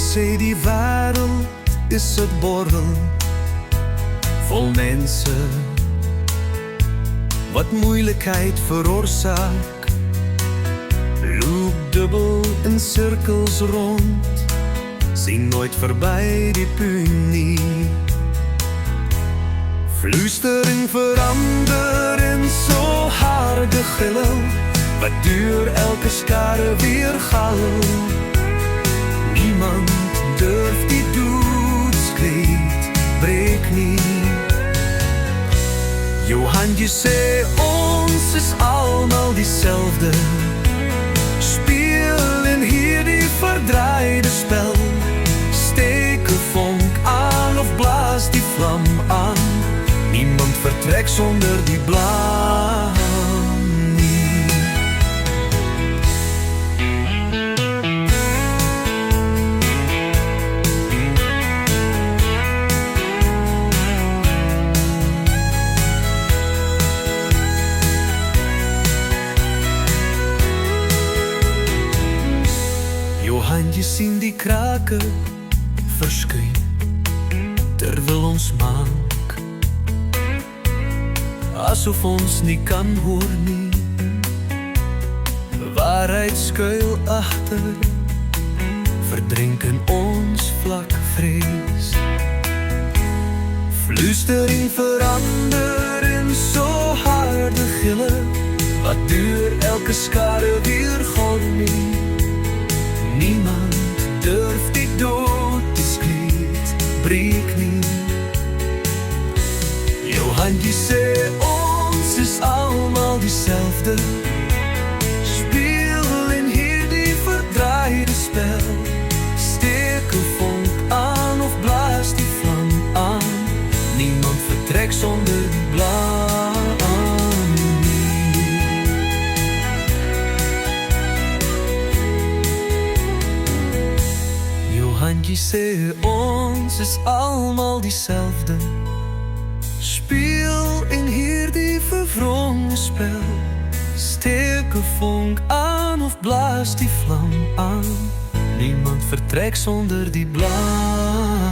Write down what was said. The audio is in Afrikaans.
sê die wêreld is 'n bordel vol mense wat moeilikheid veroorsaak, loop dubbel in sirkels rond, sien nooit verby die punt nie. Fluistering verander in so harde gil, wat deur elke skare weergal. Niemand durf die doodskreet breek nie. Johannes sê ons is almal dieselfde, speel in hierdie verdraaide spel. Steek 'n vonk aan of blaas die vlam aan, niemand vertrek sonder die blam nie. Johannes sien die krake verskyn terwyl ons maak, asof ons nie kan hoor nie. Waarheid skuil agter, verdrink in ons vlak vrees. Fluistering verander in so harde gille, wat deur elke skare weergal nie. Niemand durf die dood diskreet breek nie. Johannes sê ons is almal dieselfde, speel in hierdie verdraaide spel. Steek 'n vonk aan of blaas die vlam aan, niemand vertrek sonder die blam nie. Johannes sê ons is almal dieselfde, speel in hierdie verwronge spel. Steek 'n vonk aan of blaas die vlam aan, niemand vertrek sonder die blam.